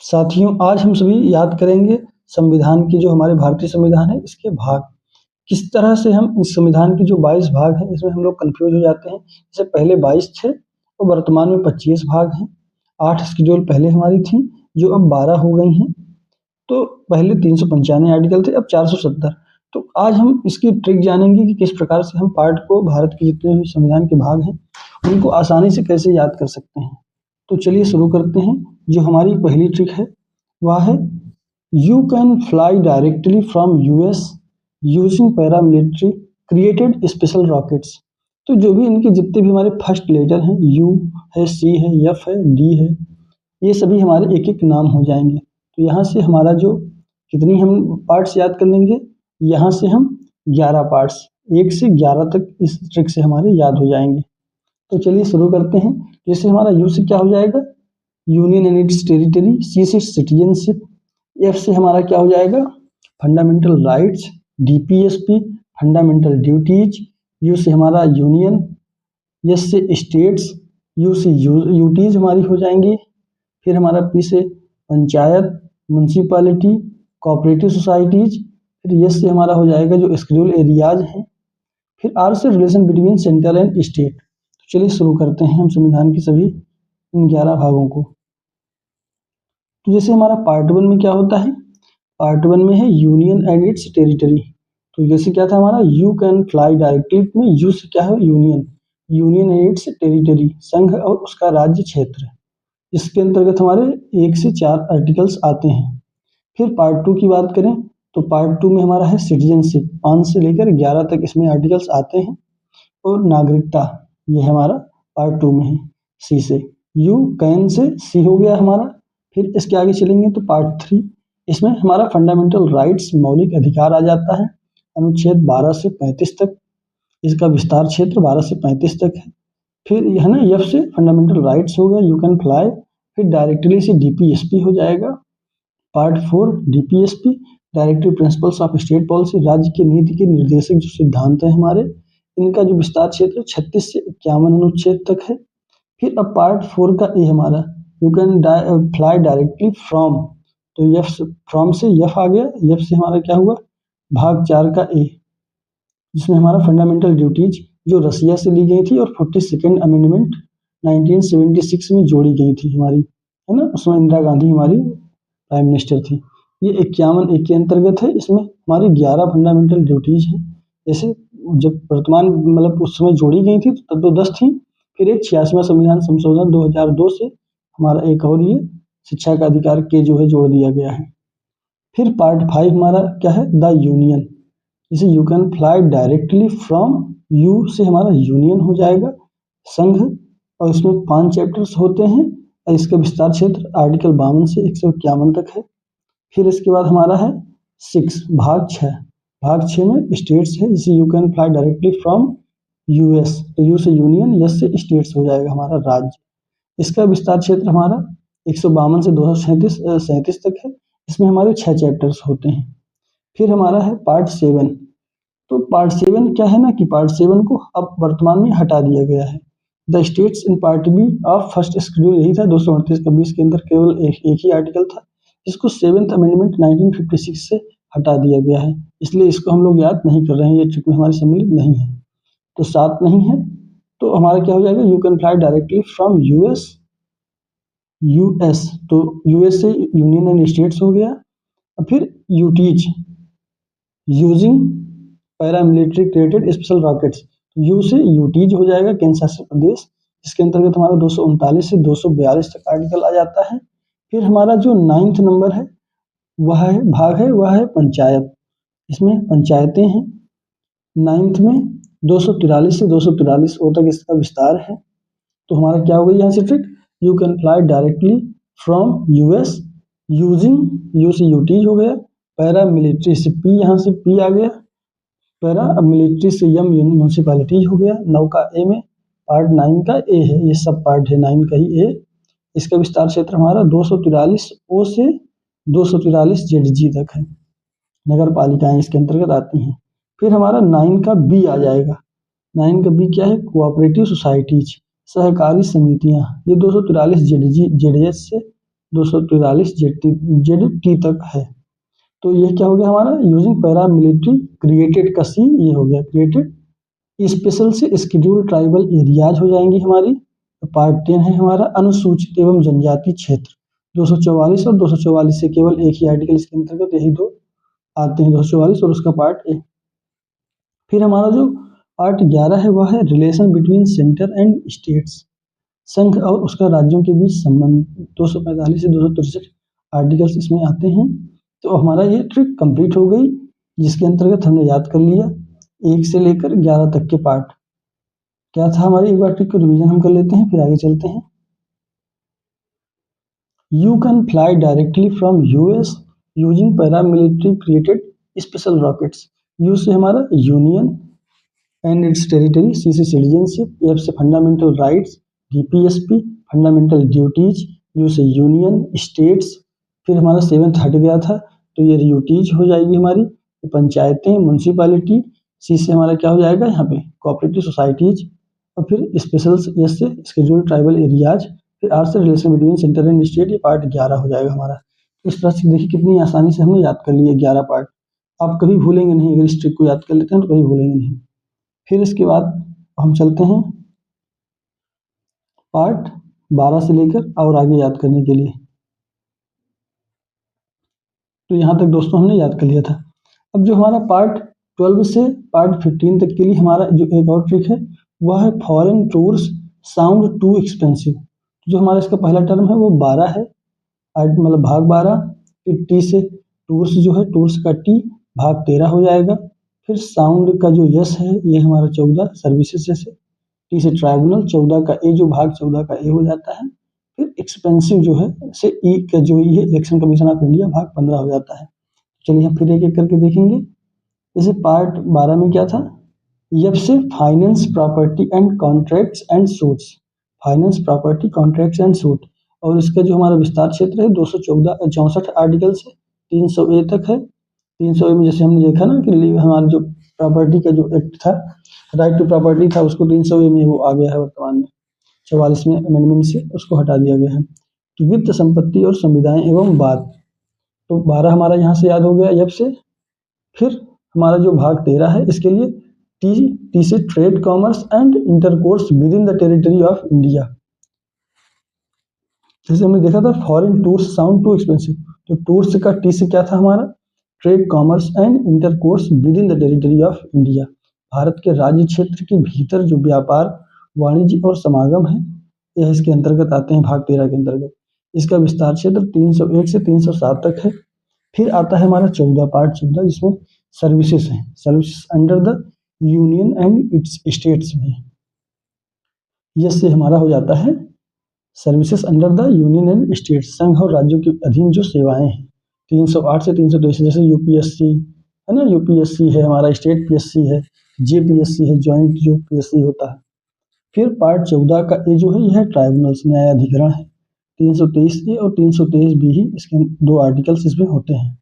साथियों, आज हम सभी याद करेंगे संविधान की, जो हमारे भारतीय संविधान है, इसके भाग। किस तरह से हम इस संविधान की जो 22 भाग हैं, इसमें हम लोग कंफ्यूज हो जाते हैं। जैसे पहले 22 थे और वर्तमान में 25 भाग हैं। 8 शेड्यूल पहले हमारी थी, जो अब 12 हो गई हैं। तो पहले 395 आर्टिकल थे, अब 470। तो आज हम इसकी ट्रिक जानेंगे कि किस प्रकार से हम पार्ट को, भारत के जितने भी संविधान के भाग हैं, उनको आसानी से कैसे याद कर सकते हैं। तो चलिए शुरू करते हैं। जो हमारी पहली ट्रिक है वह है you can fly directly from US using paramilitary created special rockets. तो जो भी इनके जितने भी हमारे फर्स्ट लेटर हैं, यू है, सी है, एफ है, डी है, ये सभी हमारे एक एक नाम हो जाएंगे। तो यहाँ से हमारा जो कितनी हम पार्ट्स याद कर लेंगे, यहाँ से हम 11 पार्ट्स, 1 से 11 तक इस ट्रिक से हमारे याद हो जाएंगे। तो चलिए शुरू करते हैं। जैसे हमारा यू से क्या हो जाएगा, यूनियन एंड इट्स टेरिटरी। सी से सिटीजनशिप। एफ से हमारा क्या हो जाएगा, fundamental rights. DPSP fundamental duties. You से हमारा यूनियन। एस से स्टेट्स। यू से यूटीज हमारी हो जाएंगी। फिर हमारा पी से पंचायत, म्यूनसिपैलिटी, कोऑपरेटिव सोसाइटीज। फिर एस से हमारा हो जाएगा जो शेड्यूल एरियाज हैं। फिर आर से relation between central and state. तो चलिए शुरू करते हैं हम संविधान की सभी इन 11 भागों को। तो जैसे हमारा पार्ट 1 में क्या होता है, पार्ट 1 में है यूनियन एंड इट्स टेरिटरी। तो जैसे क्या था हमारा, यू कैन फ्लाई डायरेक्टली में यू से क्या है, union, union and it's territory, संघ और उसका राज्य क्षेत्र। इसके अंतर्गत हमारे 1 से 4 आर्टिकल्स आते हैं। फिर पार्ट 2 की बात करें तो पार्ट 2 में हमारा है सिटीजनशिप, 5 से लेकर 11 तक इसमें आर्टिकल्स आते हैं। और नागरिकता, ये हमारा पार्ट 2 में है, सी से। यू कैन से सी हो गया हमारा। फिर इसके आगे चलेंगे तो पार्ट 3, इसमें हमारा फंडामेंटल राइट्स, मौलिक अधिकार आ जाता है, अनुच्छेद 12 से 35 तक। इसका विस्तार क्षेत्र 12 से 35 तक है। फिर यह ना एफ से फंडामेंटल राइट्स हो गया, यू कैन फ्लाई। फिर डायरेक्टली से डीपीएसपी हो जाएगा। Part 4 DPSP, directive principles of state policy, राज्य की नीति के निर्देशक जो सिद्धांत हैं हमारे, इनका जो विस्तार क्षेत्र 36 से 51 अनुच्छेद तक है। फिर अब पार्ट 4 का ए हमारा, you can fly directly from. तो एफ फ्रॉम से एफ आ गया। एफ से हमारा क्या हुआ, भाग 4 का ए, जिसमें हमारा फंडामेंटल ड्यूटीज जो रसिया से ली गई थी और 42nd अमेंडमेंट 1976 में जोड़ी गई थी हमारी, है ना। उसमें इंदिरा गांधी हमारी प्राइम मिनिस्टर थी। ये 51 ए के अंतर्गत है। इसमें हमारी 11 फंडामेंटल ड्यूटीज हैं। जैसे जब वर्तमान मतलब उस समय जोड़ी गई थी तब तो 10 थी। फिर एक 86वां संविधान संशोधन 2002 से हमारा एक और ये शिक्षा का अधिकार के जो है जोड़ दिया गया है। फिर पार्ट 5 हमारा क्या है, द यूनियन। जैसे you can fly directly from, you से हमारा यूनियन हो जाएगा, संघ। और इसमें 5 चैप्टर्स होते हैं और इसका विस्तार क्षेत्र आर्टिकल 52 से 151 तक है। फिर इसके बाद हमारा है 6 भाग 6। भाग 6 में स्टेट्स है, जैसे you can fly directly from US. तो यू से यूनियन, एस से स्टेट्स हो जाएगा हमारा राज्य। इसका विस्तार क्षेत्र हमारा 152 से 237 तक है। इसमें हमारे 6 चैप्टर्स होते हैं। फिर हमारा है पार्ट 7। तो पार्ट 7 क्या है ना कि पार्ट 7 को अब वर्तमान में हटा दिया गया है। The states in part B of first schedule, यही था 238 का 20 के अंदर केवल एक ही आर्टिकल था। इसको 7th अमेंडमेंट 1956 से हटा दिया गया है, इसलिए इसको हम लोग याद नहीं कर रहे हैं, ये ट्रिक में हमारे सम्मिलित नहीं है। तो 7 नहीं है, तो हमारा क्या हो जाएगा, you can fly directly from US. तो यूएस से यूनियन एंड स्टेट्स हो गया। फिर UTs, using paramilitary created special rockets. You से यूटीज हो जाएगा, केंद्र शासित प्रदेश। इसके अंतर्गत हमारा 239 से 242 तक आर्टिकल आ जाता है। फिर हमारा जो 9th नंबर है वह है भाग है, वह है पंचायत। इसमें पंचायतें हैं। 9th में 243 से 243 तक इसका विस्तार है। तो हमारा क्या हो गया यहाँ से trick, you can fly directly from US using, you से यूटीज हो गया, पैरा मिलिट्री से पी, यहाँ से पी आ गया, पैरा मिलिट्री से यम म्यूनसिपैलिटीज हो गया। 9 का ए में, पार्ट 9 का ए है, ये सब पार्ट है 9 का ही ए। इसका विस्तार क्षेत्र हमारा 243 ओ से 243 जेडजी तक है। नगर पालिकाएं इसके अंतर्गत आती हैं। फिर हमारा 9 का बी आ जाएगा। 9 का बी क्या है, कोऑपरेटिव सोसाइटीज, सहकारी समितियां। ये 243 जेडएस से 243 ZT तक है। तो ये क्या हो गया हमारा, यूजिंग पैरा मिलिट्री क्रिएटेड का सी ये हो गया क्रिएटेड। स्पेशल से स्केड्यूल ट्राइबल एरियाज हो जाएंगी हमारी। पार्ट 10 है हमारा अनुसूचित एवं जनजाति क्षेत्र। 244 और 244 से केवल एक ही आर्टिकल इसके अंतर्गत यही दो आते हैं, 244 और उसका पार्ट ए। फिर हमारा जो पार्ट 11 है वह है relation between centre and states, संघ और उसका राज्यों के बीच संबंध। 245 से 263 आर्टिकल्स इसमें आते हैं। तो हमारा ये ट्रिक कंप्लीट हो गई, जिसके अंतर्गत हमने याद कर लिया 1 से लेकर 11 तक के पार्ट। क्या था हमारी, एक बार ट्रिक को रिवीजन हम कर लेते हैं फिर आगे चलते हैं। You can fly directly from US using paramilitary created special rockets. You से हमारा यूनियन एंड इट्स टेरिटरी, सी से सिटीजनशिप, एफ से fundamental rights, DPSP fundamental duties, you से यूनियन स्टेट्स, फिर हमारा 7th हट गया था तो ये यूटीज हो जाएगी हमारी पंचायतें म्यूनसिपालिटी, सी से हमारा क्या हो जाएगा यहाँ पे कोऑपरेटिव सोसाइटीज, और फिर स्पेशल एस से स्केड्यूल्ड ट्राइबल एरियाज, फिर आर से relation between centre and state. ये पार्ट 11 हो जाएगा हमारा। इस तरह से देखिए कितनी आसानी से हमने याद कर लिया 11 पार्ट। आप कभी भूलेंगे नहीं, अगर इस ट्रिक को याद कर लेते हैं तो कभी भूलेंगे नहीं। फिर इसके बाद हम चलते हैं पार्ट 12 से लेकर और आगे याद करने के लिए। तो यहाँ तक दोस्तों हमने याद कर लिया था। अब जो हमारा पार्ट 12 से पार्ट 15 तक के लिए हमारा जो एक और ट्रिक है वह है foreign tours sound too expensive. जो हमारा इसका पहला टर्म है वो 12 है, मतलब भाग 12। फिर टी से टूर्स जो है, टूर्स का टी भाग 13 हो जाएगा। फिर साउंड का जो यस है ये हमारा 14, सर्विसेज से टी से ट्राइब्यूनल 14 का ए, जो भाग 14 का ए हो जाता है। फिर एक्सपेंसिव जो है से ई का जो ई है इलेक्शन कमीशन ऑफ इंडिया भाग 15 हो जाता है। चलिए हम फिर एक एक करके देखेंगे। जैसे पार्ट 12 में क्या था, एफ से finance property and contracts and suits, finance property contracts and suit, और इसका जो हमारा विस्तार क्षेत्र है 264 आर्टिकल से 300 ए तक है। 300 ए में जैसे हमने देखा ना कि हमारा जो प्रॉपर्टी का जो एक्ट था, राइट टू प्रॉपर्टी था, उसको 300 ए में वो आ गया है वर्तमान में 44वें अमेंडमेंट से उसको हटा दिया गया है। तो वित्त संपत्ति और संविदाएं एवं बात, तो 12 हमारा यहाँ से याद हो गया एफ से। फिर हमारा जो भाग 13 है इसके लिए टी से trade commerce and intercourse with in the territory of India. जैसे हमने देखा था foreign tours sound too expensive, तो टूर्स का टी से क्या था हमारा trade commerce and intercourse with in the territory of India. Bharat के राज्य क्षेत्र के भीतर जो व्यापार वाणिज्य और समागम है यह इसके अंतर्गत आते हैं भाग 13 के अंतर्गत। इसका विस्तार क्षेत्र 301 से 307 तक है। फिर आता है हमारा 14 पार्ट 14 जिसमें सर्विसेज है, services under the union and it's states में। यह से हमारा हो जाता है services under the union and states, संघ और राज्यों के अधीन जो सेवाएं हैं। 308 से 323 जैसे यूपीएससी है ना, यूपीएससी है हमारा, स्टेट पीएससी है, जेपीएससी है, ज्वाइंट जो पीएससी होता है। फिर पार्ट 14 का ए जो है यह ट्राइब्यूनल्स न्यायाधिकरण है। 323 ए और 323 बी ही इसके दो आर्टिकल्स इसमें होते हैं।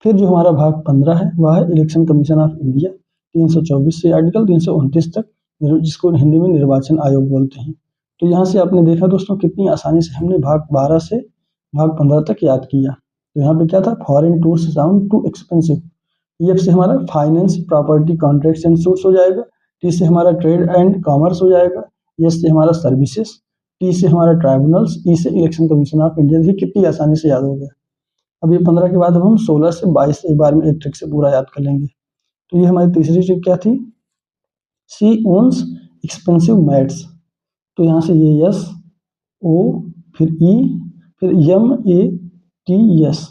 फिर जो हमारा भाग 15 है वह है इलेक्शन कमीशन ऑफ इंडिया, 324 से आर्टिकल 329 तक, जिसको हिंदी में निर्वाचन आयोग बोलते हैं। तो यहाँ से आपने देखा दोस्तों कितनी आसानी से हमने भाग 12 से भाग 15 तक याद किया। तो यहाँ पे क्या था, foreign tours sound too expensive, F से हमारा finance property contracts and suits हो जाएगा, टी से हमारा ट्रेड एंड कॉमर्स हो जाएगा, एस से हमारा सर्विसेज, टी से हमारा ट्राइब्यूनल्स, ई से इलेक्शन कमीशन ऑफ इंडिया। देखिए कितनी आसानी से याद हो गया। अब ये 15 के बाद अब हम 16 से 22 एक बार में एक ट्रिक से पूरा याद कर लेंगे। तो ये हमारी तीसरी ट्रिक क्या थी, सी ओन्स एक्सपेंसिव मैट्स। तो यहाँ से ये यस ओ फिर ई फिर एम ए टी एस,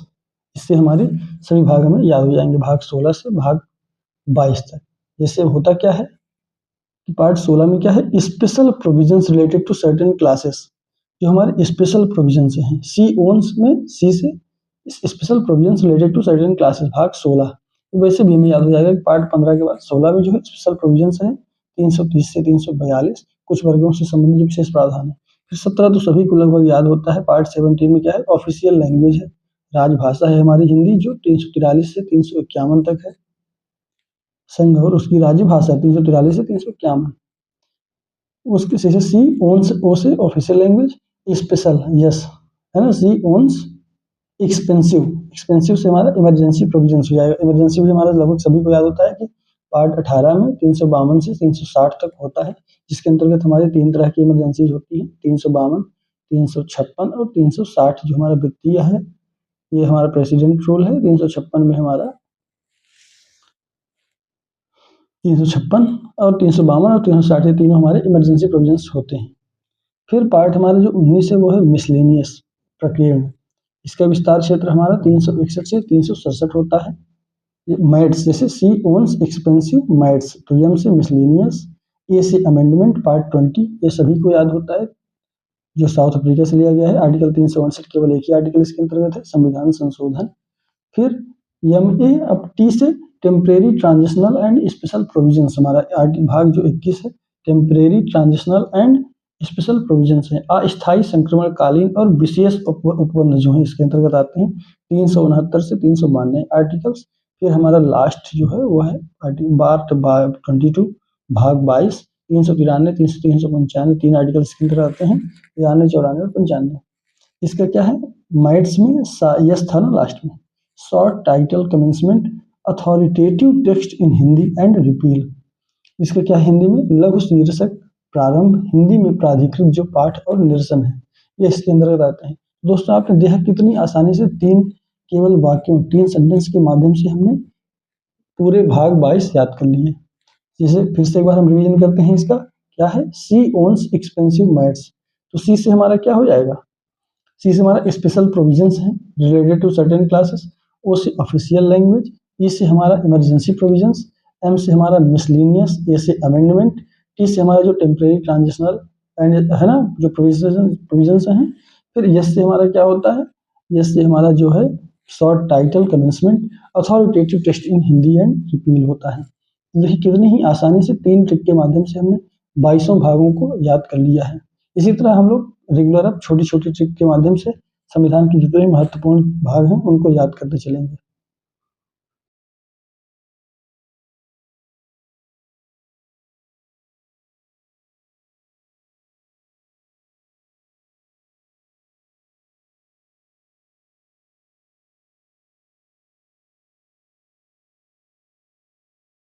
इससे हमारे सभी भाग हमें याद हो जाएंगे भाग 16 से भाग 22 तक। जैसे होता क्या है कि पार्ट 16 में क्या है, special provisions related to certain classes, जो हमारे स्पेशल प्रोविजंस हैं। सी ओन्स में सी से special provisions related to certain classes भाग 16। तो वैसे भी हमें याद हो जाएगा कि पार्ट 15 के बाद 16 में जो है स्पेशल प्रोविजंस है 330 से 342, कुछ वर्गों से संबंधित विशेष प्रावधान है। फिर 17 तो सभी को लगभग याद होता है। पार्ट 17 में क्या है, ऑफिशियल लैंग्वेज है, राजभाषा है हमारी हिंदी, जो 343 से 351 तक है। संघ और उसकी राज्य भाषा 343 से 351। उसके से सी ओन से ओ से ऑफिशियल लैंग्वेज, स्पेशल यस है ना, सी ओन्स एक्सपेंसिव, एक्सपेंसिव से हमारा इमरजेंसी प्रोविजंस हो जाएगा। इमरजेंसी भी हमारा लगभग सभी को याद होता है कि पार्ट 18 में 352 से 360 तक होता है, जिसके अंतर्गत हमारे 3 तरह की इमरजेंसीज होती हैं, 352, 356 और 360 जो हमारा वित्तीय है, ये हमारा प्रेसिडेंट रूल है। 356 में हमारा 356 और 352 और 360 ये तीनों हमारे इमरजेंसी प्रोविजंस होते हैं। फिर पार्ट हमारा जो 19 है वो है मिसलेनियस प्रकीर्ण। इसका विस्तार क्षेत्र हमारा 361 से 367 होता है। मैट्स जैसे सी ओन्स एक्सपेंसिव मैट्स, तो एम से मिसलेनियस, ए से अमेंडमेंट पार्ट 20, ये सभी को याद होता है, जो साउथ अफ्रीका से लिया गया है। आर्टिकल 362 केवल एक ही आर्टिकल इसके अंतर्गत है, संविधान संशोधन। फिर एम ए अब टी से temporary transitional and special provisions, हमारा भाग जो 21 है, temporary transitional and special provisions है, अस्थायी संक्रमणकालीन और विशेष उपबंध जो है इसके अंतर्गत आते हैं। 369 से 392 आर्टिकल्स। फिर हमारा लास्ट जो है वो है पार्ट 22 भाग 22, 393, 395 तीन आर्टिकल इसके अंतर्गत आते हैं, 93, 94 और 95। इसका क्या है, मैट्स में यस था ना लास्ट में, short title commencement authoritative text in Hindi and repeal. इसका क्या हिंदी में लघु शीर्षक प्रारंभ, हिंदी में प्राधिकृत जो पाठ और निरसन है, ये इसके अंतर्गत आते हैं। दोस्तों आपने देखा कितनी आसानी से तीन केवल वाक्यों, 3 सेंटेंस के माध्यम से हमने पूरे भाग 22 याद कर लिए। जैसे फिर से एक बार हम रिवीजन करते हैं, इसका क्या है, सी ओन्स एक्सपेंसिव मैट्स, तो सी से हमारा क्या हो जाएगा, सी से हमारा स्पेशल प्रोविजंस है रिलेटेड टू सर्टेन क्लासेस, ओ से ऑफिशियल लैंग्वेज, ई से हमारा इमरजेंसी प्रोविजंस, एम से हमारा मिसलेनियस, ए से अमेंडमेंट, टी से हमारा जो टेम्परेरी ट्रांजिशनल एंड है ना जो प्रोविजंस हैं। फिर यस से हमारा क्या होता है, यस से हमारा जो है short title commencement authoritative text in Hindi and repeal होता है। देखिए कितनी ही आसानी से 3 ट्रिक के माध्यम से हमने 22 भागों को याद कर लिया है। इसी तरह हम लोग रेगुलर अब छोटी छोटी ट्रिक के माध्यम से संविधान के जितने महत्वपूर्ण भाग हैं उनको याद करते चलेंगे।